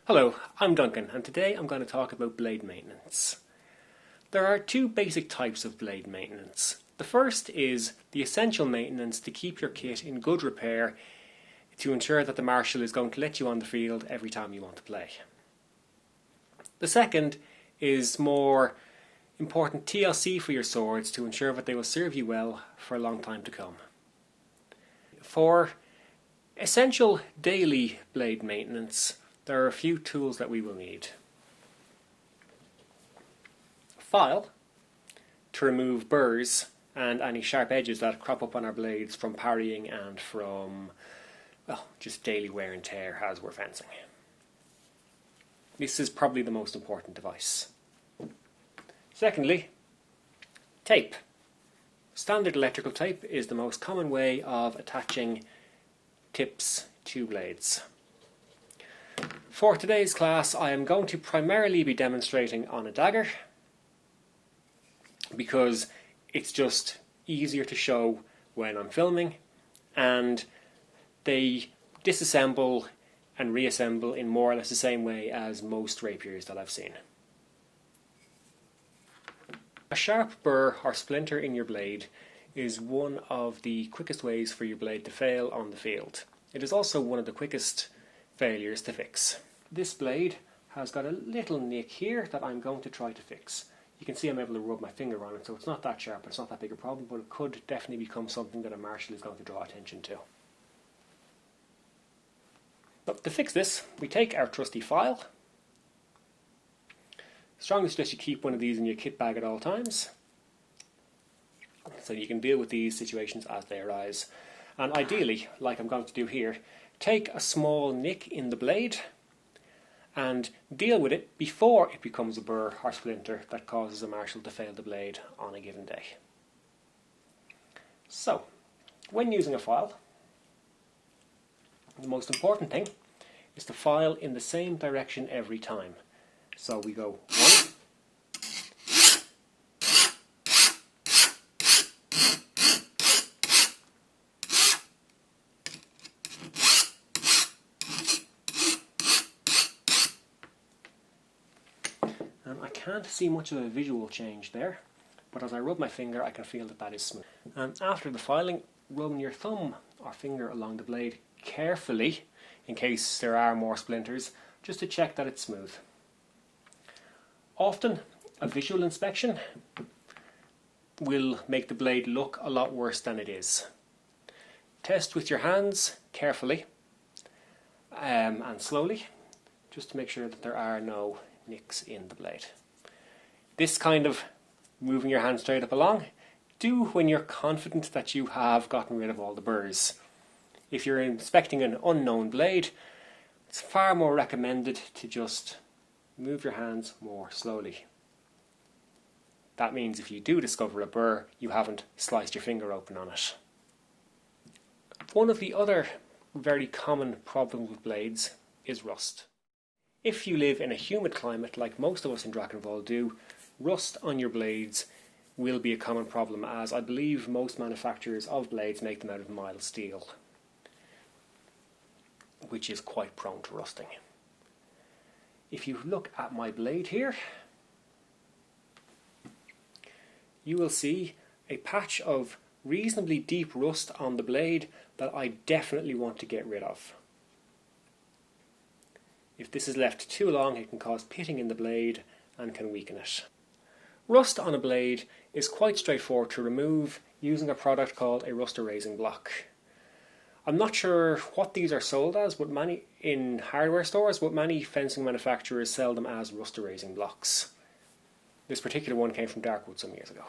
Hello, I'm Duncan, and today I'm going to talk about blade maintenance. There are two basic types of blade maintenance. The first is the essential maintenance to keep your kit in good repair to ensure that the marshal is going to let you on the field every time you want to play. The second is more important TLC for your swords to ensure that they will serve you well for a long time to come. For essential daily blade maintenance, there are a few tools that we will need. A file to remove burrs and any sharp edges that crop up on our blades from parrying and from, just daily wear and tear as we're fencing. This is probably the most important device. Secondly, tape. Standard electrical tape is the most common way of attaching tips to blades. For today's class, I am going to primarily be demonstrating on a dagger because it's just easier to show when I'm filming, and they disassemble and reassemble in more or less the same way as most rapiers that I've seen. A sharp burr or splinter in your blade is one of the quickest ways for your blade to fail on the field. It is also one of the quickest failures to fix. This blade has got a little nick here that I'm going to try to fix. You can see I'm able to rub my finger on it, so it's not that sharp, it's not that big a problem, but it could definitely become something that a marshal is going to draw attention to. But to fix this, we take our trusty file. Strongly suggest you keep one of these in your kit bag at all times, so you can deal with these situations as they arise. And ideally, like I'm going to do here, take a small nick in the blade and deal with it before it becomes a burr or splinter that causes a marshal to fail the blade on a given day. So, when using a file, the most important thing is to file in the same direction every time. So we go one, I can't see much of a visual change there, but as I rub my finger I can feel that that is smooth. And after the filing, run your thumb or finger along the blade carefully in case there are more splinters, just to check that it's smooth. Often a visual inspection will make the blade look a lot worse than it is. Test with your hands carefully and slowly, just to make sure that there are no nicks in the blade. This kind of moving your hand straight up along, do when you're confident that you have gotten rid of all the burrs. If you're inspecting an unknown blade, it's far more recommended to just move your hands more slowly. That means if you do discover a burr, you haven't sliced your finger open on it. One of the other very common problems with blades is rust. If you live in a humid climate like most of us in Drachenwald do, rust on your blades will be a common problem, as I believe most manufacturers of blades make them out of mild steel, which is quite prone to rusting. If you look at my blade here, you will see a patch of reasonably deep rust on the blade that I definitely want to get rid of. If this is left too long, it can cause pitting in the blade and can weaken it. Rust on a blade is quite straightforward to remove using a product called a rust erasing block. I'm not sure what these are sold as, but many in hardware stores, but many fencing manufacturers sell them as rust erasing blocks. This particular one came from Darkwood some years ago.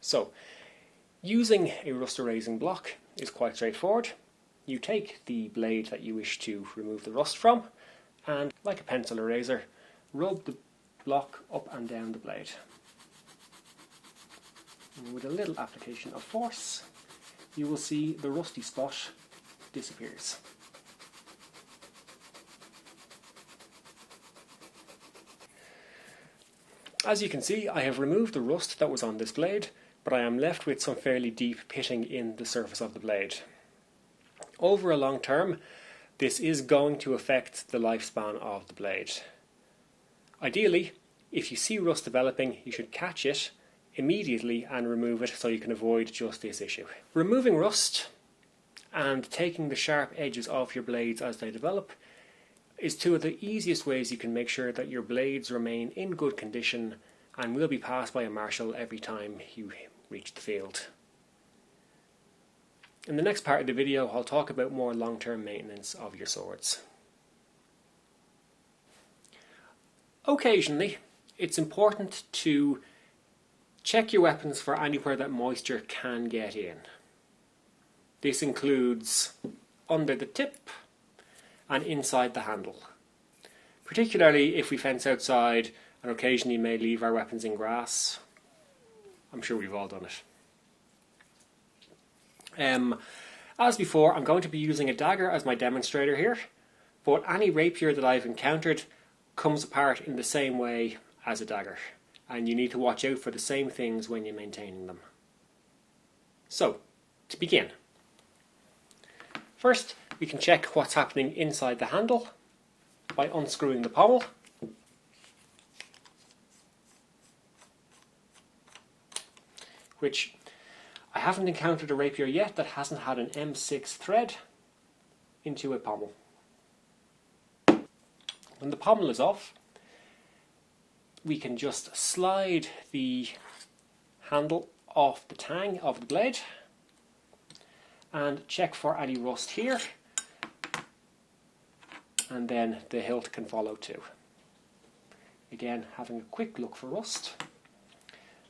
So, using a rust erasing block is quite straightforward. You take the blade that you wish to remove the rust from, and like a pencil eraser, rub the block up and down the blade. And with a little application of force, you will see the rusty spot disappears. As you can see, I have removed the rust that was on this blade, but I am left with some fairly deep pitting in the surface of the blade. Over a long term, this is going to affect the lifespan of the blade. Ideally, if you see rust developing, you should catch it immediately and remove it so you can avoid just this issue. Removing rust and taking the sharp edges off your blades as they develop is two of the easiest ways you can make sure that your blades remain in good condition and will be passed by a marshal every time you reach the field. In the next part of the video, I'll talk about more long-term maintenance of your swords. Occasionally, it's important to check your weapons for anywhere that moisture can get in. This includes under the tip and inside the handle. Particularly if we fence outside and occasionally may leave our weapons in grass. I'm sure we've all done it. As before, I'm going to be using a dagger as my demonstrator here, but any rapier that I've encountered comes apart in the same way as a dagger, and you need to watch out for the same things when you're maintaining them. So, to begin. First, we can check what's happening inside the handle by unscrewing the pommel. Which I haven't encountered a rapier yet that hasn't had an M6 thread into a pommel. When the pommel is off, we can just slide the handle off the tang of the blade and check for any rust here, and then the hilt can follow too. Again, having a quick look for rust.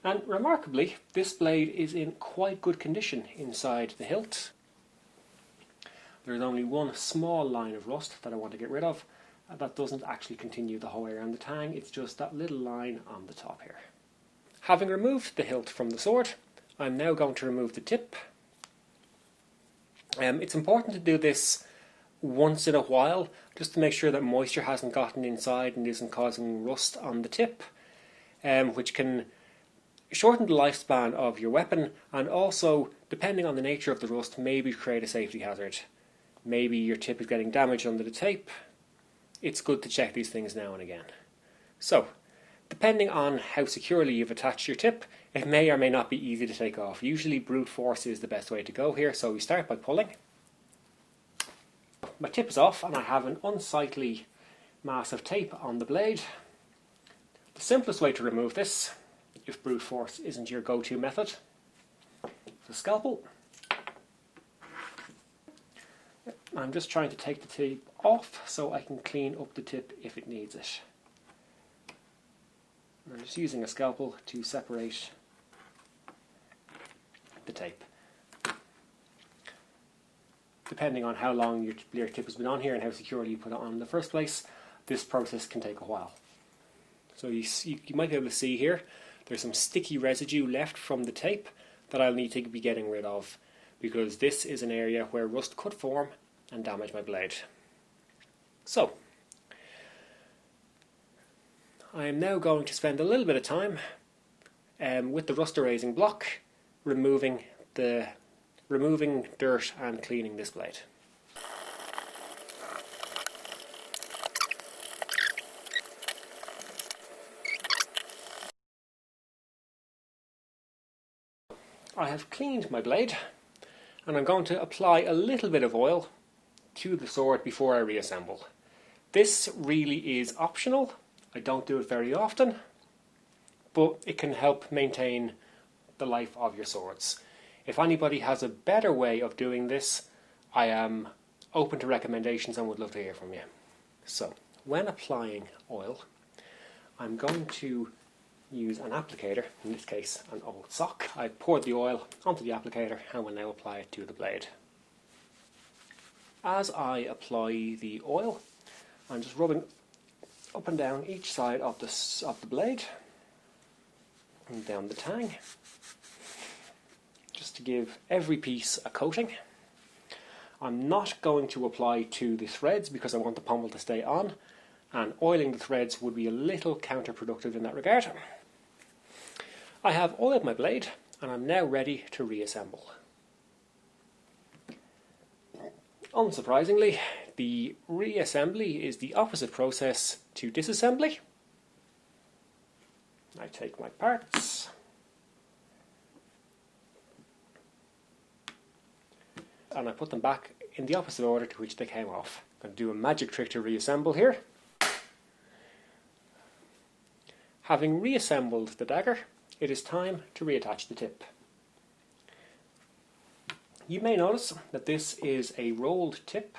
And remarkably, this blade is in quite good condition inside the hilt. There's only one small line of rust that I want to get rid of. That doesn't actually continue the whole way around the tang, it's just that little line on the top here. Having removed the hilt from the sword, I'm now going to remove the tip. It's important to do this once in a while, just to make sure that moisture hasn't gotten inside and isn't causing rust on the tip, which can shorten the lifespan of your weapon, and also, depending on the nature of the rust, maybe create a safety hazard. Maybe your tip is getting damaged under the tape. It's good to check these things now and again. So, depending on how securely you've attached your tip, it may or may not be easy to take off. Usually brute force is the best way to go here, so we start by pulling. My tip is off and I have an unsightly mass of tape on the blade. The simplest way to remove this, if brute force isn't your go-to method, is a scalpel. I'm just trying to take the tape off so I can clean up the tip if it needs it. I'm just using a scalpel to separate the tape. Depending on how long your tip has been on here and how securely you put it on in the first place, this process can take a while. So you might be able to see here, there's some sticky residue left from the tape that I'll need to be getting rid of, because this is an area where rust could form and damage my blade. So, I am now going to spend a little bit of time with the rust erasing block, removing dirt and cleaning this blade. I have cleaned my blade and I'm going to apply a little bit of oil to the sword before I reassemble. This really is optional. I don't do it very often, but it can help maintain the life of your swords. If anybody has a better way of doing this, I am open to recommendations and would love to hear from you. So, when applying oil, I'm going to use an applicator, in this case an old sock. I poured the oil onto the applicator and will now apply it to the blade. As I apply the oil, I'm just rubbing up and down each side of the blade and down the tang, just to give every piece a coating. I'm not going to apply to the threads because I want the pommel to stay on, and oiling the threads would be a little counterproductive in that regard. I have oiled my blade and I'm now ready to reassemble. Unsurprisingly, the reassembly is the opposite process to disassembly. I take my parts and I put them back in the opposite order to which they came off. I'm going to do a magic trick to reassemble here. Having reassembled the dagger, it is time to reattach the tip. You may notice that this is a rolled tip.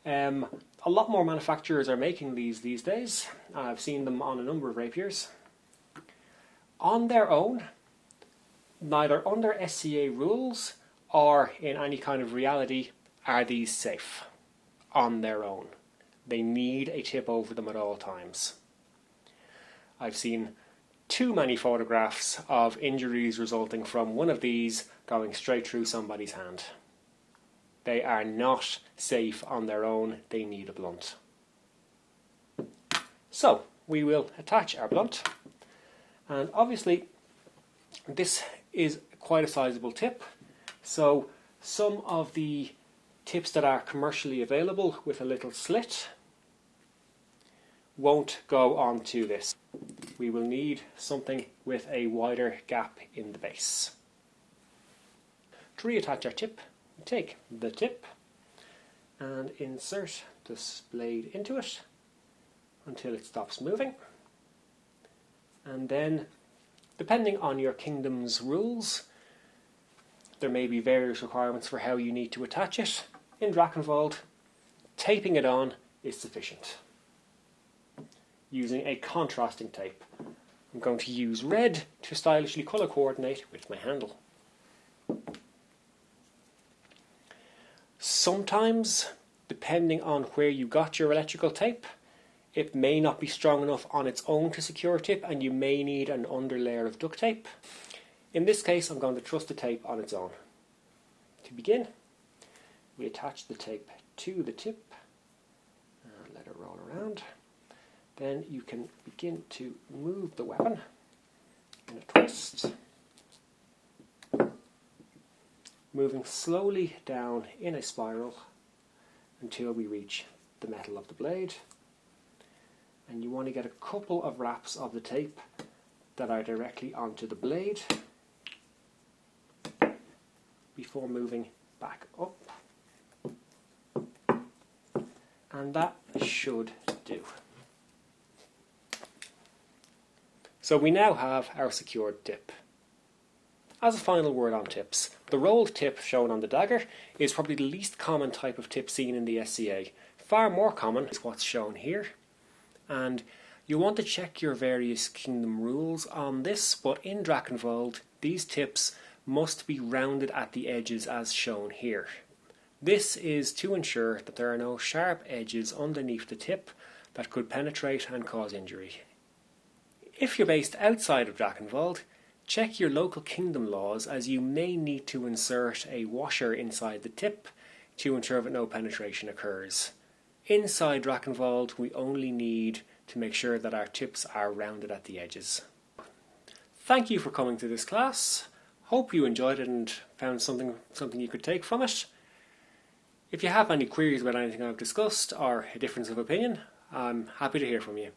A lot more manufacturers are making these days. I've seen them on a number of rapiers. On their own, neither under SCA rules or in any kind of reality are these safe on their own. They need a tip over them at all times. I've seen too many photographs of injuries resulting from one of these going straight through somebody's hand. They are not safe on their own, they need a blunt. So, we will attach our blunt, and obviously this is quite a sizable tip, so some of the tips that are commercially available with a little slit won't go onto this. We will need something with a wider gap in the base. To reattach our tip, we take the tip and insert this blade into it until it stops moving, and then, depending on your kingdom's rules, there may be various requirements for how you need to attach it. In Drachenwald, taping it on is sufficient, using a contrasting tape. I'm going to use red to stylishly colour coordinate with my handle. Sometimes, depending on where you got your electrical tape, it may not be strong enough on its own to secure a tip and you may need an underlayer of duct tape. In this case, I'm going to trust the tape on its own. To begin, we attach the tape to the tip and let it roll around. Then you can begin to move the weapon in a twist, moving slowly down in a spiral until we reach the metal of the blade. And you want to get a couple of wraps of the tape that are directly onto the blade before moving back up. And that should do. So we now have our secured tip. As a final word on tips, the rolled tip shown on the dagger is probably the least common type of tip seen in the SCA. Far more common is what's shown here, and you'll want to check your various kingdom rules on this, but in Drachenwald these tips must be rounded at the edges as shown here. This is to ensure that there are no sharp edges underneath the tip that could penetrate and cause injury. If you're based outside of Drachenwald, check your local kingdom laws, as you may need to insert a washer inside the tip to ensure that no penetration occurs. Inside Drachenwald, we only need to make sure that our tips are rounded at the edges. Thank you for coming to this class. Hope you enjoyed it and found something you could take from it. If you have any queries about anything I've discussed or a difference of opinion, I'm happy to hear from you.